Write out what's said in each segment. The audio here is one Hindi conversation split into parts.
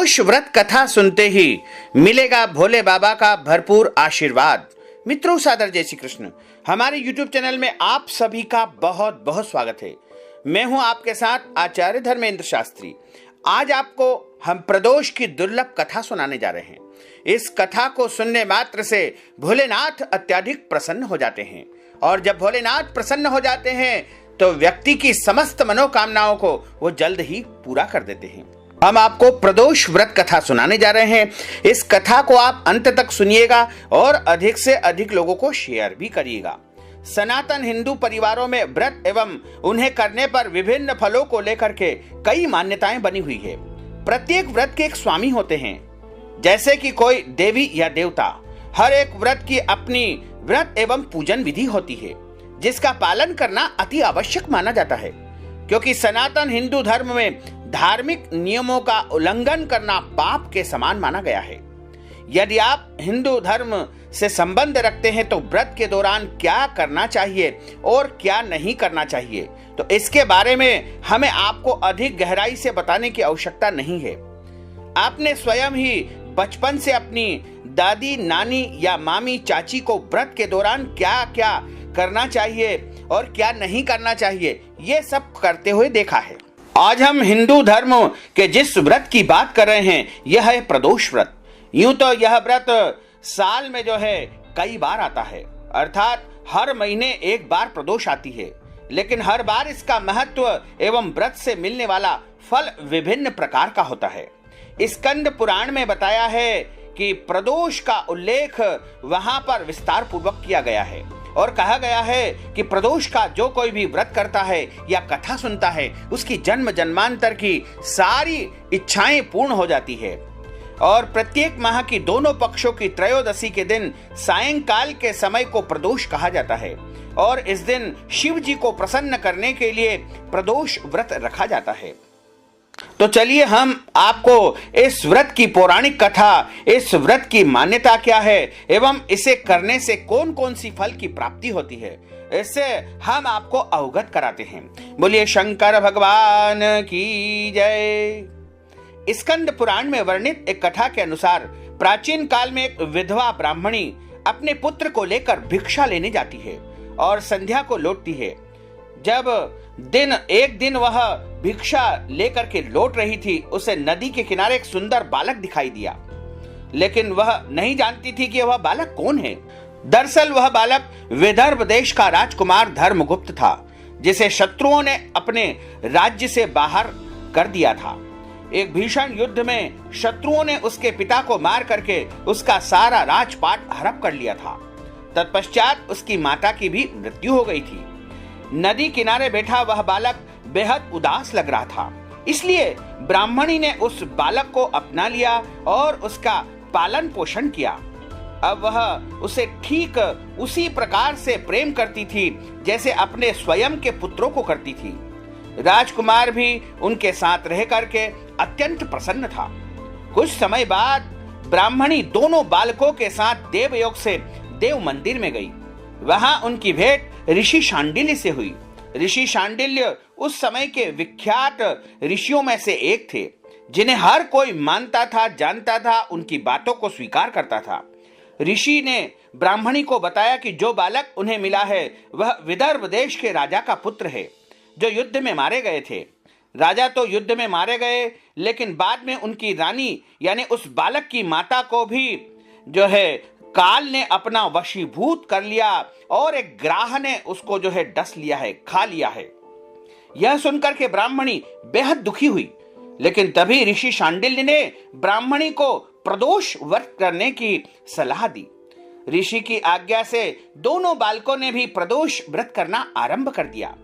प्रदोष व्रत कथा सुनते ही मिलेगा भोले बाबा का भरपूर आशीर्वाद। मित्रों, सादर जय श्री कृष्ण। हमारे YouTube चैनल में आप सभी का बहुत बहुत स्वागत है। मैं हूं आपके साथ आचार्य धर्मेंद्र शास्त्री। आज आपको हम प्रदोष की दुर्लभ कथा सुनाने जा रहे हैं। इस कथा को सुनने मात्र से भोलेनाथ अत्यधिक प्रसन्न हो जाते हैं, और जब भोलेनाथ प्रसन्न हो जाते हैं तो व्यक्ति की समस्त मनोकामनाओं को वो जल्द ही पूरा कर देते हैं। हम आपको प्रदोष व्रत कथा सुनाने जा रहे हैं। इस कथा को आप अंत तक सुनिएगा और अधिक से अधिक लोगों को शेयर भी करिएगा। सनातन हिंदू परिवारों में व्रत एवं उन्हें करने पर विभिन्न फलों को लेकर के कई मान्यताएं बनी हुई है। प्रत्येक व्रत के एक स्वामी होते हैं, जैसे कि कोई देवी या देवता। हर एक व्रत की अपनी व्रत एवं पूजन विधि होती है, जिसका पालन करना अति आवश्यक माना जाता है, क्योंकि सनातन हिंदू धर्म में धार्मिक नियमों का उल्लंघन करना पाप के समान माना गया है। यदि आप हिंदू धर्म से संबंध रखते हैं तो व्रत के दौरान क्या करना चाहिए और क्या नहीं करना चाहिए, तो इसके बारे में हमें आपको अधिक गहराई से बताने की आवश्यकता नहीं है। आपने स्वयं ही बचपन से अपनी दादी, नानी या मामी, चाची को व्रत के दौरान क्या क्या करना चाहिए और क्या नहीं करना चाहिए, ये सब करते हुए देखा है। आज हम हिंदू धर्म के जिस व्रत की बात कर रहे हैं, यह है प्रदोष व्रत। यूं तो यह व्रत साल में कई बार आता है, अर्थात हर महीने एक बार प्रदोष आती है, लेकिन हर बार इसका महत्व एवं व्रत से मिलने वाला फल विभिन्न प्रकार का होता है। स्कंद पुराण में बताया है कि प्रदोष का उल्लेख वहां पर विस्तार पूर्वक किया गया है और कहा गया है कि प्रदोष का जो कोई भी व्रत करता है या कथा सुनता है, उसकी जन्म जन्मांतर की सारी इच्छाएं पूर्ण हो जाती है। और प्रत्येक माह की दोनों पक्षों की त्रयोदशी के दिन सायंकाल के समय को प्रदोष कहा जाता है, और इस दिन शिव जी को प्रसन्न करने के लिए प्रदोष व्रत रखा जाता है। तो चलिए हम आपको इस व्रत की पौराणिक कथा, इस व्रत की मान्यता क्या है एवं इसे करने से कौन कौन सी फल की प्राप्ति होती है, इससे हम आपको अवगत कराते हैं। बोलिए शंकर भगवान की जय। स्कंद पुराण में वर्णित एक कथा के अनुसार प्राचीन काल में एक विधवा ब्राह्मणी अपने पुत्र को लेकर भिक्षा लेने जाती है और संध्या को लौटती है। जब एक दिन वह भिक्षा लेकर के लौट रही थी, उसे नदी के किनारे एक सुंदर बालक दिखाई दिया, लेकिन वह नहीं जानती थी कि वह बालक कौन है। दरअसल वह बालक विदर्भ देश का राजकुमार धर्मगुप्त था, जिसे शत्रुओं ने अपने राज्य से बाहर कर दिया था। एक भीषण युद्ध में शत्रुओं ने उसके पिता को मार करके उसका सारा राजपाट हड़प कर लिया था। तत्पश्चात उसकी माता की भी मृत्यु हो गई थी। नदी किनारे बैठा वह बालक बेहद उदास लग रहा था, इसलिए ब्राह्मणी ने उस बालक को अपना लिया और उसका पालन पोषण किया। अब वह उसे ठीक उसी प्रकार से प्रेम करती थी जैसे अपने स्वयं के पुत्रों को करती थी। राजकुमार भी उनके साथ रह करके अत्यंत प्रसन्न था। कुछ समय बाद ब्राह्मणी दोनों बालकों के साथ देवयोग से देव मंदिर में गई। वहां उनकी भेंट ऋषि शांडिल्य से हुई। ऋषि शांडिल्य उस समय के विख्यात ऋषियों में से एक थे, जिन्हें हर कोई मानता था, जानता था, उनकी बातों को स्वीकार करता था। ऋषि ने ब्राह्मणी को बताया कि जो बालक उन्हें मिला है वह विदर्भ देश के राजा का पुत्र है, जो युद्ध में मारे गए थे। राजा तो युद्ध में मारे गए, लेकिन बाद में उनकी रानी यानी उस बालक की माता को भी काल ने अपना वशीभूत कर लिया और एक ग्राह ने उसको डस लिया है, खा लिया है। यह सुनकर के ब्राह्मणी बेहद दुखी हुई, लेकिन तभी ऋषि शांडिल्य ने ब्राह्मणी को प्रदोष व्रत करने की सलाह दी। ऋषि की आज्ञा से दोनों बालकों ने भी प्रदोष व्रत करना आरंभ कर दिया।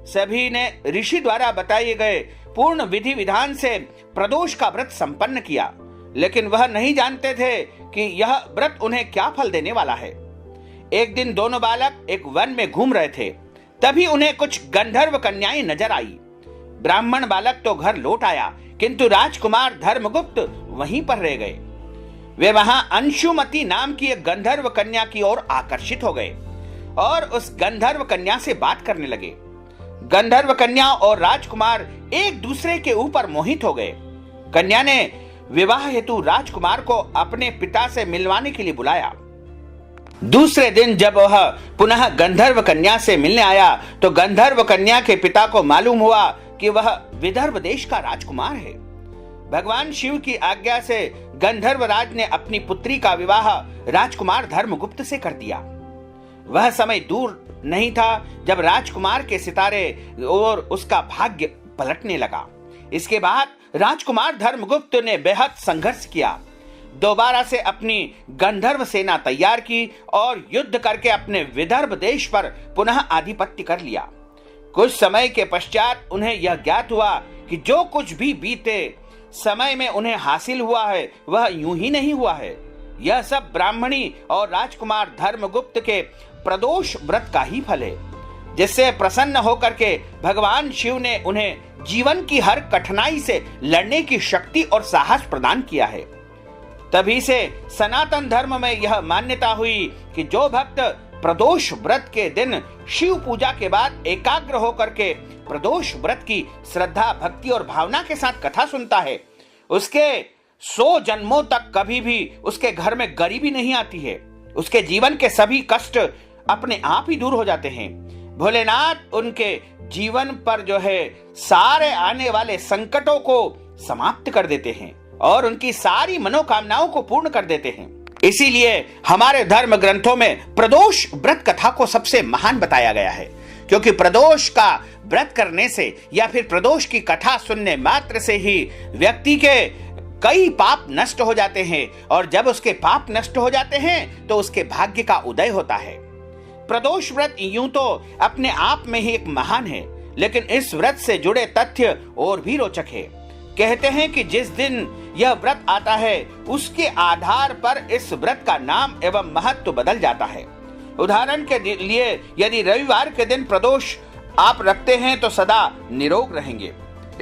सभी ने ऋषि द्वारा बताए गए पूर्ण विधि विधान से प्रदोष का व्रत संपन्न किया, लेकिन वह नहीं जानते थे कि यह व्रत उन्हें क्या फल देने वाला है। एक दिन दोनों बालक एक वन में घूम रहे थे, तभी उन्हें कुछ गंधर्व कन्याएं नजर आई। ब्राह्मण बालक तो घर लौट आया, किंतु राजकुमार धर्मगुप्त वहीं पर रह गए। वे वहां अंशुमती नाम की एक गंधर्व कन्या की ओर आकर्षित हो गए और उस गंधर्व कन्या से बात करने लगे। गंधर्व कन्या और राजकुमार एक दूसरे के ऊपर मोहित हो गए। कन्या ने विवाह हेतु राजकुमार को अपने पिता से मिलवाने के लिए बुलाया। दूसरे दिन जब वह पुनः गंधर्व कन्या से मिलने आया तो गंधर्व कन्या के पिता को मालूम हुआ कि वह विदर्भ देश का राजकुमार है। भगवान शिव की आज्ञा से गंधर्वराज ने अपनी पुत्री का विवाह राजकुमार धर्मगुप्त से कर दिया। वह समय दूर नहीं था जब राजकुमार के सितारे और उसका भाग्य पलटने लगा। इसके बाद राजकुमार धर्मगुप्त ने बेहद संघर्ष किया, दोबारा से अपनी गंधर्व सेना तैयार की और युद्ध करके अपने विदर्भ देश पर पुनः आधिपत्य कर लिया। कुछ समय के पश्चात उन्हें यह ज्ञात हुआ कि जो कुछ भी बीते समय में उन्हें हासिल हुआ है वह यूं ही नहीं हुआ है। यह सब ब्राह्मणी और राजकुमार धर्मगुप्त के प्रदोष व्रत का ही फल है, जिससे प्रसन्न होकर के भगवान शिव ने उन्हें जीवन की हर कठिनाई से लड़ने की शक्ति और साहस प्रदान किया है। तभी से सनातन धर्म में यह मान्यता हुई कि जो भक्त प्रदोष व्रत के दिन शिव पूजा के बाद एकाग्र होकर के प्रदोष व्रत की श्रद्धा, भक्ति और भावना के साथ कथा सुनता है, उसके 100 जन्मों तक कभी भी उसके घर में गरीबी नहीं आती है। उसके जीवन के सभी कष्ट अपने आप ही दूर हो जाते हैं। भोलेनाथ उनके जीवन पर जो है सारे आने वाले संकटों को समाप्त कर देते हैं और उनकी सारी मनोकामनाओं को पूर्ण कर देते हैं। इसीलिए हमारे धर्म ग्रंथों में प्रदोष व्रत कथा को सबसे महान बताया गया है, क्योंकि प्रदोष का व्रत करने से या फिर प्रदोष की कथा सुनने मात्र से ही व्यक्ति के कई पाप नष्ट हो जाते हैं और जब उसके पाप नष्ट हो जाते हैं तो उसके भाग्य का उदय होता है। प्रदोष व्रत यूं तो अपने आप में ही एक महान है, लेकिन इस व्रत से जुड़े तथ्य और भी रोचक है। कहते हैं कि जिस दिन यह व्रत आता है उसके आधार पर इस व्रत का नाम एवं महत्व बदल जाता है। उदाहरण के लिए यदि रविवार के दिन प्रदोष आप रखते हैं तो सदा निरोग रहेंगे।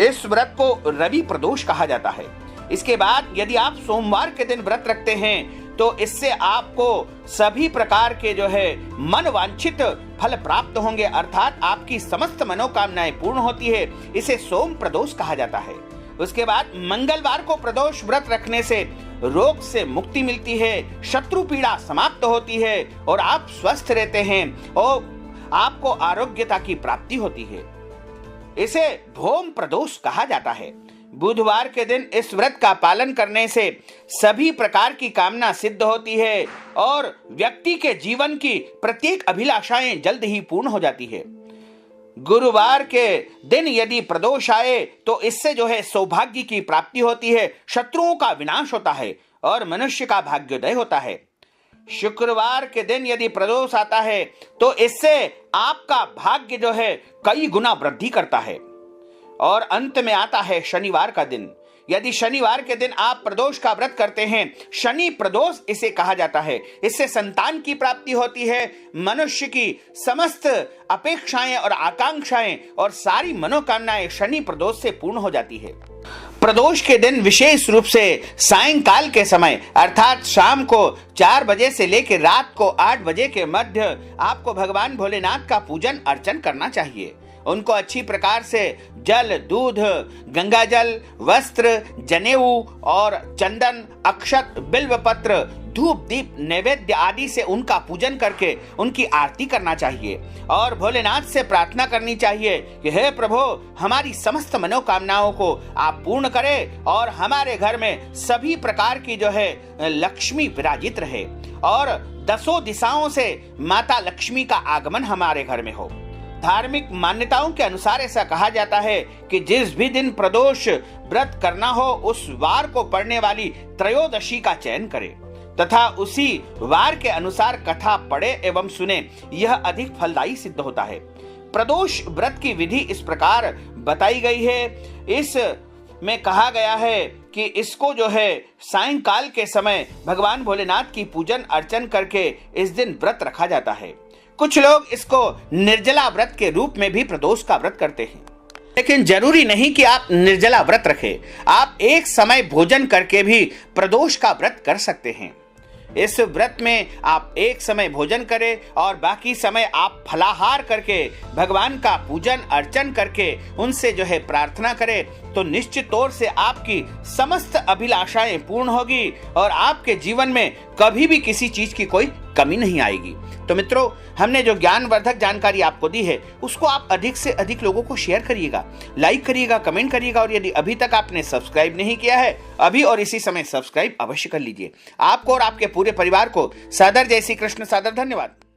इस व्रत को रवि प्रदोष कहा जाता है। इसके बाद यदि आप सोमवार के दिन व्रत रखते हैं तो इससे आपको सभी प्रकार के जो है मन वांछित फल प्राप्त होंगे, अर्थात आपकी समस्त मनोकामनाएं पूर्ण होती है। इसे सोम प्रदोष कहा जाता है। उसके बाद मंगलवार को प्रदोष व्रत रखने से रोग से मुक्ति मिलती है, शत्रु पीड़ा समाप्त होती है और आप स्वस्थ रहते हैं और आपको आरोग्यता की प्राप्ति होती है। इसे भौम प्रदोष कहा जाता है। बुधवार के दिन इस व्रत का पालन करने से सभी प्रकार की कामना सिद्ध होती है और व्यक्ति के जीवन की प्रत्येक अभिलाषाएं जल्द ही पूर्ण हो जाती है। गुरुवार के दिन यदि प्रदोष आए तो इससे जो है सौभाग्य की प्राप्ति होती है, शत्रुओं का विनाश होता है और मनुष्य का भाग्योदय होता है। शुक्रवार के दिन यदि प्रदोष आता है तो इससे आपका भाग्य जो है कई गुना वृद्धि करता है। और अंत में आता है शनिवार का दिन। यदि शनिवार के दिन आप प्रदोष का व्रत करते हैं, शनि प्रदोष इसे कहा जाता है, इससे संतान की प्राप्ति होती है। मनुष्य की समस्त अपेक्षाएं और आकांक्षाएं और सारी मनोकामनाएं शनि प्रदोष से पूर्ण हो जाती है। प्रदोष के दिन विशेष रूप से सायंकाल के समय अर्थात शाम को 4 बजे से लेकर रात को 8 बजे के मध्य आपको भगवान भोलेनाथ का पूजन अर्चन करना चाहिए। उनको अच्छी प्रकार से जल, दूध, गंगा जल, वस्त्र, जनेऊ और चंदन, अक्षत, बिल्व पत्र, धूप, दीप, नैवेद्य आदि से उनका पूजन करके उनकी आरती करना चाहिए और भोलेनाथ से प्रार्थना करनी चाहिए कि हे प्रभु, हमारी समस्त मनोकामनाओं को आप पूर्ण करें और हमारे घर में सभी प्रकार की जो है लक्ष्मी विराजित रहे और 10 दिशाओं से माता लक्ष्मी का आगमन हमारे घर में हो। धार्मिक मान्यताओं के अनुसार ऐसा कहा जाता है कि जिस भी दिन प्रदोष व्रत करना हो उस वार को पड़ने वाली त्रयोदशी का चयन करें तथा उसी वार के अनुसार कथा पढ़े एवं सुने, यह अधिक फलदायी सिद्ध होता है। प्रदोष व्रत की विधि इस प्रकार बताई गई है। इस में कहा गया है कि इसको जो है सायंकाल के समय भगवान भोलेनाथ की पूजन अर्चन करके इस दिन व्रत रखा जाता है। कुछ लोग इसको निर्जला व्रत के रूप में भी प्रदोष का व्रत करते हैं, लेकिन जरूरी नहीं कि आप निर्जला व्रत रखें। आप एक समय भोजन करके भी प्रदोष का व्रत कर सकते हैं। इस व्रत में आप एक समय भोजन करें और बाकी समय आप फलाहार करके भगवान का पूजन अर्चन करके उनसे जो है प्रार्थना करें, तो निश्चित तौर से आपकी समस्त अभिलाषाएं पूर्ण होगी और आपके जीवन में कभी भी किसी चीज की कोई कमी नहीं आएगी। तो मित्रों, हमने जो ज्ञानवर्धक जानकारी आपको दी है उसको आप अधिक से अधिक लोगों को शेयर करिएगा, लाइक करिएगा, कमेंट करिएगा और यदि अभी तक आपने सब्सक्राइब नहीं किया है अभी और इसी समय सब्सक्राइब अवश्य कर लीजिए। आपको और आपके पूरे परिवार को सादर जय श्री कृष्ण, सादर धन्यवाद।